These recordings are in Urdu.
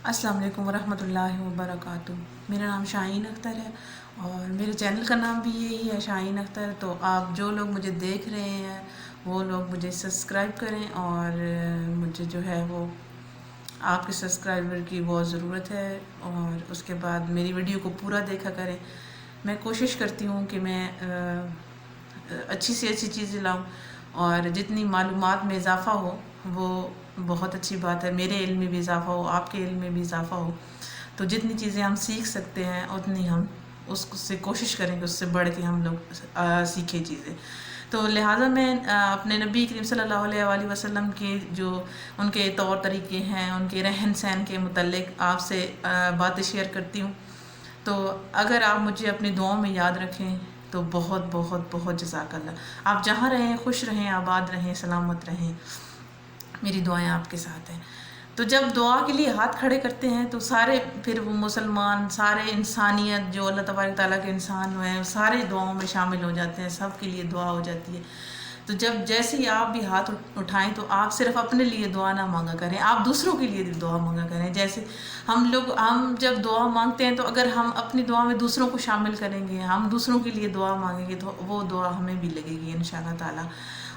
السلام علیکم ورحمۃ اللہ وبرکاتہ۔ میرا نام شاہین اختر ہے اور میرے چینل کا نام بھی یہی ہے، شاہین اختر۔ تو آپ جو لوگ مجھے دیکھ رہے ہیں وہ لوگ مجھے سبسکرائب کریں، اور مجھے جو ہے وہ آپ کے سبسکرائبر کی بہت ضرورت ہے، اور اس کے بعد میری ویڈیو کو پورا دیکھا کریں۔ میں کوشش کرتی ہوں کہ میں اچھی سے اچھی چیزیں لاؤں، اور جتنی معلومات میں اضافہ ہو وہ بہت اچھی بات ہے۔ میرے علم میں بھی اضافہ ہو، آپ کے علم میں بھی اضافہ ہو، تو جتنی چیزیں ہم سیکھ سکتے ہیں اتنی ہم اس سے کوشش کریں کہ اس سے بڑھ کے ہم لوگ سیکھیں چیزیں۔ تو لہٰذا میں اپنے نبی کریم صلی اللہ علیہ وآلہ وسلم کے جو ان کے طور طریقے ہیں، ان کے رہن سہن کے متعلق آپ سے باتیں شیئر کرتی ہوں۔ تو اگر آپ مجھے اپنی دعاؤں میں یاد رکھیں تو بہت بہت بہت جزاک اللہ۔ آپ جہاں رہیں خوش رہیں، آباد رہیں، سلامت رہیں، میری دعائیں آپ کے ساتھ ہیں۔ تو جب دعا کے لیے ہاتھ کھڑے کرتے ہیں تو سارے پھر وہ مسلمان، سارے انسانیت جو اللہ تبارک تعالیٰ کے انسان ہوئے ہیں، سارے دعاؤں میں شامل ہو جاتے ہیں، سب کے لیے دعا ہو جاتی ہے۔ تو جب جیسے ہی آپ بھی ہاتھ اٹھائیں تو آپ صرف اپنے لیے دعا نہ مانگا کریں، آپ دوسروں کے لیے بھی دعا مانگا کریں۔ جیسے ہم جب دعا مانگتے ہیں تو اگر ہم اپنی دعا میں دوسروں کو شامل کریں گے، ہم دوسروں کے لیے دعا مانگیں گے، تو وہ دعا ہمیں بھی لگے گی انشاءاللہ تعالیٰ۔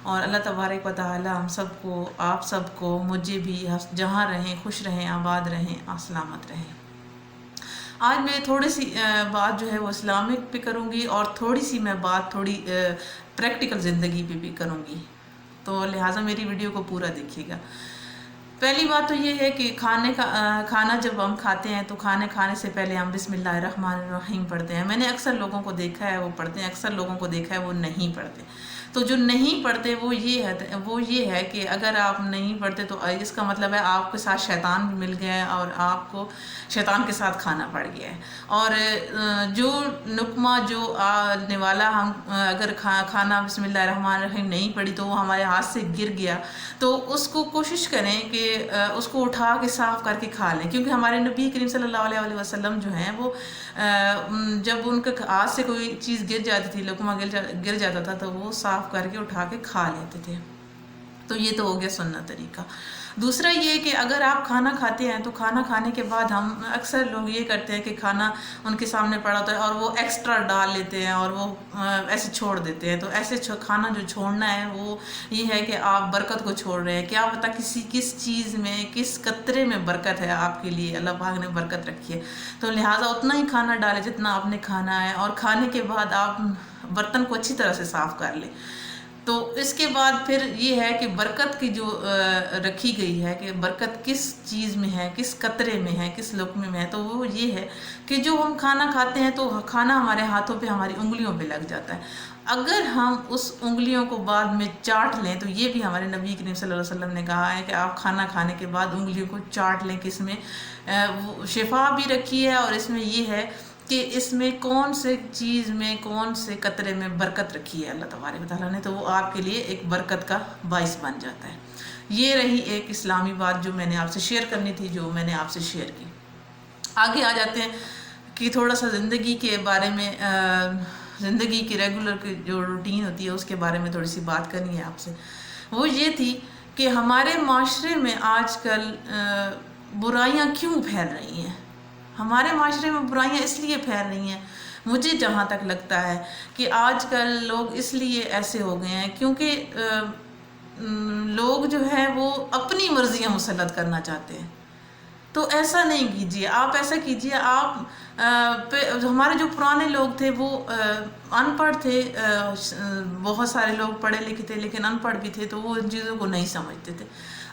اور اللہ تبارک و تعالیٰ ہم سب کو، آپ سب کو، مجھے بھی جہاں رہیں خوش رہیں، آباد رہیں، سلامت رہیں۔ آج میں تھوڑی سی بات جو ہے وہ اسلامک پہ کروں گی، اور تھوڑی سی میں بات تھوڑی پریکٹیکل زندگی پہ بھی کروں گی، تو لہٰذا میری ویڈیو کو پورا دیکھیے گا۔ پہلی بات تو یہ ہے کہ کھانا جب ہم کھاتے ہیں تو کھانے سے پہلے ہم بسم اللہ الرحمن الرحیم پڑھتے ہیں۔ میں نے اکثر لوگوں کو دیکھا ہے وہ پڑھتے ہیں، اکثر لوگوں کو دیکھا ہے وہ نہیں پڑھتے۔ تو جو نہیں پڑھتے وہ یہ ہے کہ اگر آپ نہیں پڑھتے تو اس کا مطلب ہے آپ کے ساتھ شیطان بھی مل گیا ہے، اور آپ کو شیطان کے ساتھ کھانا پڑ گیا ہے۔ اور جو نقمہ جو نوالا ہم اگر کھانا بسم اللہ الرحمن الرحیم نہیں پڑھی تو وہ ہمارے ہاتھ سے گر گیا، تو اس کو کوشش کریں کہ اس کو اٹھا کے صاف کر کے کھا لیں، کیونکہ ہمارے نبی کریم صلی اللہ علیہ وسلم جو ہیں وہ جب ان کے ہاتھ سے کوئی چیز گر جاتی تھی، لقمہ گر جاتا تھا، تو وہ صاف کر کے اٹھا کے کھا لیتے تھے۔ تو یہ تو ہو گیا سنت طریقہ۔ دوسرا یہ کہ اگر آپ کھانا کھاتے ہیں تو کھانا کھانے کے بعد ہم اکثر لوگ یہ کرتے ہیں کہ کھانا ان کے سامنے پڑا ہوتا ہے اور وہ ایکسٹرا ڈال لیتے ہیں اور وہ ایسے چھوڑ دیتے ہیں۔ تو ایسے کھانا جو چھوڑنا ہے وہ یہ ہے کہ آپ برکت کو چھوڑ رہے ہیں۔ کیا پتہ کس چیز میں، کس قطرے میں برکت ہے آپ کے لیے، اللہ پاک نے برکت رکھی ہے۔ تو لہٰذا اتنا ہی کھانا ڈالیں جتنا آپ نے کھانا ہے، اور کھانے کے بعد آپ برتن کو اچھی طرح سے صاف کر لیں۔ تو اس کے بعد پھر یہ ہے کہ برکت کی جو رکھی گئی ہے کہ برکت کس چیز میں ہے، کس قطرے میں ہے، کس لقمے میں ہے، تو وہ یہ ہے کہ جو ہم کھانا کھاتے ہیں تو کھانا ہمارے ہاتھوں پہ، ہماری انگلیوں پہ لگ جاتا ہے۔ اگر ہم اس انگلیوں کو بعد میں چاٹ لیں تو یہ بھی ہمارے نبی کریم صلی اللہ علیہ وسلم نے کہا ہے کہ آپ کھانا کھانے کے بعد انگلیوں کو چاٹ لیں، کہ اس میں شفا بھی رکھی ہے، اور اس میں یہ ہے کہ اس میں کون سے چیز میں، کون سے قطرے میں برکت رکھی ہے اللہ تبارک و تعالیٰ نے، تو وہ آپ کے لیے ایک برکت کا باعث بن جاتا ہے۔ یہ رہی ایک اسلامی بات جو میں نے آپ سے شیئر کرنی تھی، جو میں نے آپ سے شیئر کی۔ آگے آ جاتے ہیں کہ تھوڑا سا زندگی کے بارے میں، زندگی کی ریگولر کی جو روٹین ہوتی ہے اس کے بارے میں تھوڑی سی بات کرنی ہے آپ سے۔ وہ یہ تھی کہ ہمارے معاشرے میں آج کل برائیاں کیوں پھیل رہی ہیں؟ ہمارے معاشرے میں برائیاں اس لیے پھیل رہی ہیں، مجھے جہاں تک لگتا ہے کہ آج کل لوگ اس لیے ایسے ہو گئے ہیں کیونکہ لوگ جو ہیں وہ اپنی مرضیاں مسلط کرنا چاہتے ہیں۔ تو ایسا نہیں کیجیے، آپ ایسا کیجیے، آپ ہمارے جو پرانے لوگ تھے وہ ان پڑھ تھے، بہت سارے لوگ پڑھے لکھے تھے لیکن ان پڑھ بھی تھے، تو وہ ان چیزوں کو نہیں سمجھتے تھے۔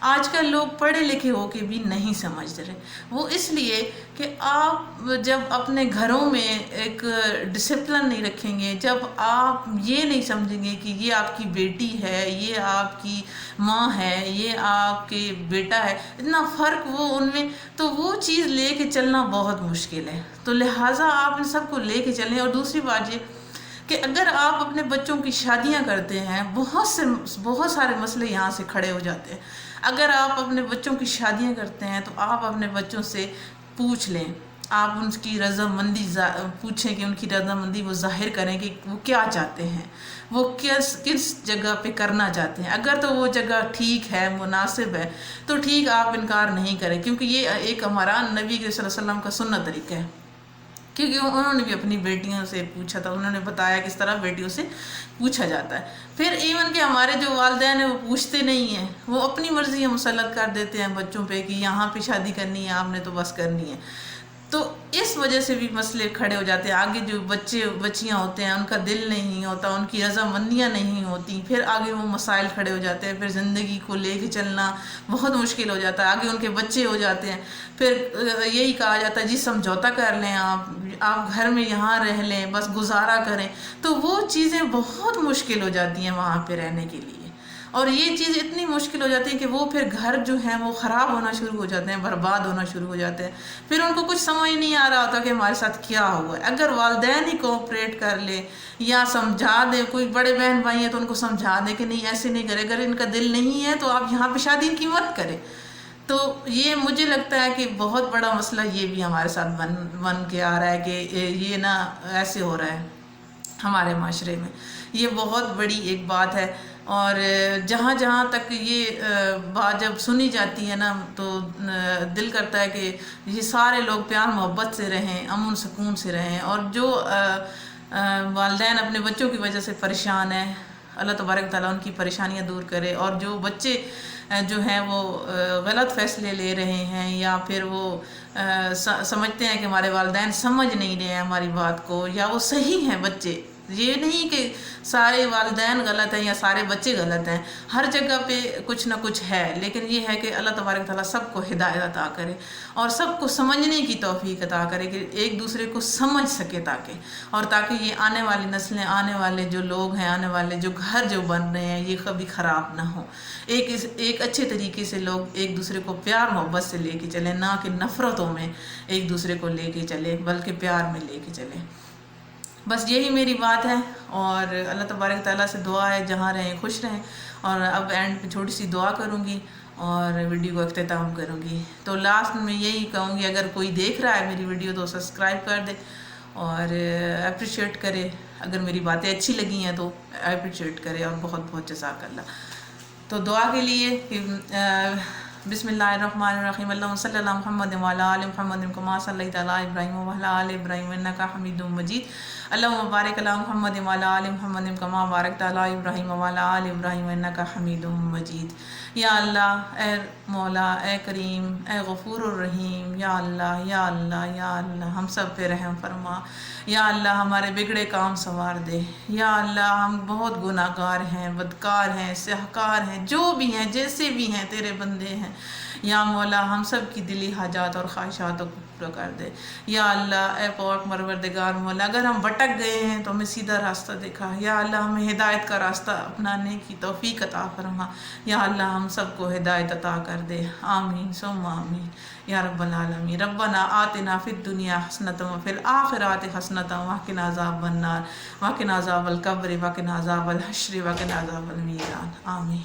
آج کل لوگ پڑھے لکھے ہو کے بھی نہیں سمجھ رہے، وہ اس لیے کہ آپ جب اپنے گھروں میں ایک ڈسپلن نہیں رکھیں گے، جب آپ یہ نہیں سمجھیں گے کہ یہ آپ کی بیٹی ہے، یہ آپ کی ماں ہے، یہ آپ کے بیٹا ہے، اتنا فرق وہ ان میں، تو وہ چیز لے کے چلنا بہت مشکل ہے۔ تو لہٰذا آپ ان سب کو لے کے چلیں۔ اور دوسری بات یہ کہ اگر آپ اپنے بچوں کی شادیاں کرتے ہیں، بہت سارے مسئلے یہاں سے کھڑے ہو جاتے ہیں۔ اگر آپ اپنے بچوں کی شادیاں کرتے ہیں تو آپ اپنے بچوں سے پوچھ لیں، آپ ان کی رضامندی پوچھیں کہ ان کی رضامندی وہ ظاہر کریں کہ وہ کیا چاہتے ہیں، وہ کس جگہ پہ کرنا چاہتے ہیں۔ اگر تو وہ جگہ ٹھیک ہے، مناسب ہے، تو ٹھیک، آپ انکار نہیں کریں، کیونکہ یہ ایک ہمارا نبی صلی اللہ علیہ وسلم کا سنت طریقہ ہے، کیونکہ انہوں نے بھی اپنی بیٹیوں سے پوچھا تھا، انہوں نے بتایا کس طرح بیٹیوں سے پوچھا جاتا ہے۔ پھر ایون کہ ہمارے جو والدین ہیں وہ پوچھتے نہیں ہیں، وہ اپنی مرضی مسلط کر دیتے ہیں بچوں پہ کہ یہاں پہ شادی کرنی ہے، آپ نے تو بس کرنی ہے۔ تو اس وجہ سے بھی مسئلے کھڑے ہو جاتے ہیں، آگے جو بچیاں ہوتے ہیں ان کا دل نہیں ہوتا، ان کی رضامندیاں نہیں ہوتی، پھر آگے وہ مسائل کھڑے ہو جاتے ہیں، پھر زندگی کو لے کے چلنا بہت مشکل ہو جاتا ہے، آگے ان کے بچے ہو جاتے ہیں، پھر یہی کہا جاتا ہے جی سمجھوتا کر لیں، آپ گھر میں یہاں رہ لیں، بس گزارا کریں، تو وہ چیزیں بہت مشکل ہو جاتی ہیں وہاں پہ رہنے کے لیے، اور یہ چیز اتنی مشکل ہو جاتی ہے کہ وہ پھر گھر جو ہیں وہ خراب ہونا شروع ہو جاتے ہیں، برباد ہونا شروع ہو جاتے ہیں، پھر ان کو کچھ سمجھ نہیں آ رہا ہوتا کہ ہمارے ساتھ کیا ہوا ہے۔ اگر والدین ہی کوآپریٹ کر لے یا سمجھا دے، کوئی بڑے بہن بھائی ہیں تو ان کو سمجھا دے کہ نہیں ایسے نہیں کرے، اگر ان کا دل نہیں ہے تو آپ یہاں پہ شادی کی مت کریں، تو یہ مجھے لگتا ہے کہ بہت بڑا مسئلہ یہ بھی ہمارے ساتھ بن کے آ رہا ہے کہ یہ نا ایسے ہو رہا ہے ہمارے معاشرے میں، یہ بہت بڑی ایک بات ہے۔ اور جہاں جہاں تک یہ بات جب سنی جاتی ہے نا تو دل کرتا ہے کہ یہ سارے لوگ پیار محبت سے رہیں، امن سکون سے رہیں، اور جو والدین اپنے بچوں کی وجہ سے پریشان ہیں، اللہ تبارک تعالیٰ ان کی پریشانیاں دور کرے، اور جو بچے جو ہیں وہ غلط فیصلے لے رہے ہیں یا پھر وہ سمجھتے ہیں کہ ہمارے والدین سمجھ نہیں رہے ہیں ہماری بات کو، یا وہ صحیح ہیں بچے، یہ نہیں کہ سارے والدین غلط ہیں یا سارے بچے غلط ہیں، ہر جگہ پہ کچھ نہ کچھ ہے، لیکن یہ ہے کہ اللہ تبارک تعالیٰ سب کو ہدایت عطا کرے اور سب کو سمجھنے کی توفیق عطا کرے کہ ایک دوسرے کو سمجھ سکے، تاکہ یہ آنے والی نسلیں، آنے والے جو لوگ ہیں، آنے والے جو گھر جو بن رہے ہیں، یہ کبھی خراب نہ ہو، ایک اچھے طریقے سے لوگ ایک دوسرے کو پیار محبت سے لے کے چلیں، نہ کہ نفرتوں میں ایک دوسرے کو لے کے چلیں، بلکہ پیار میں لے کے چلیں۔ بس یہی میری بات ہے، اور اللہ تبارک تعالیٰ سے دعا ہے جہاں رہیں خوش رہیں، اور اب اینڈ پہ چھوٹی سی دعا کروں گی اور ویڈیو کو اختتام کروں گی۔ تو لاسٹ میں یہی کہوں گی، اگر کوئی دیکھ رہا ہے میری ویڈیو تو سبسکرائب کر دے اور اپریشیٹ کرے، اگر میری باتیں اچھی لگی ہیں تو اپریشیٹ کرے، اور بہت بہت جزاک اللہ۔ تو دعا کے لیے کہ بسم اللہ الرحمن الرحیم، اللہم صلی اللہ محمد وعلی آل محمد کما صلیت علی ابراہیم وعلی آل ابراہیم انک حمید مجید، اللہم بارک علی محمد وعلی آل محمد کما بارکت علی ابراہیم وعلی آل ابراہیم انک حمید مجید۔ یا اللہ، اے مولا، اے کریم، اے غفور الرحیم، یا اللہ یا اللہ یا اللہ، ہم سب پہ رحم فرما، یا اللہ ہمارے بگڑے کام سنوار دے، یا اللہ ہم بہت گناہ گار ہیں، بدکار ہیں، سیاہکار ہیں، جو بھی ہیں جیسے بھی ہیں تیرے بندے ہیں، یا مولا ہم سب کی دلی حاجات اور خواہشات کو پورا کر دے، یا اللہ اے پاک پروردگار مولا، اگر ہم بھٹک گئے ہیں تو ہمیں سیدھا راستہ دکھا، یا اللہ ہمیں ہدایت کا راستہ اپنانے کی توفیق عطا فرما، یا اللہ ہم سب کو ہدایت عطا کر دے، آمین ثم آمین یا رب العالمین۔ ربنا آتنا فی الدنیا حسنۃ وفی الآخرۃ حسنۃ وقنا عذاب النار وقنا عذاب القبر وقنا عذاب الحشر وقنا عذاب المیزان، آمین۔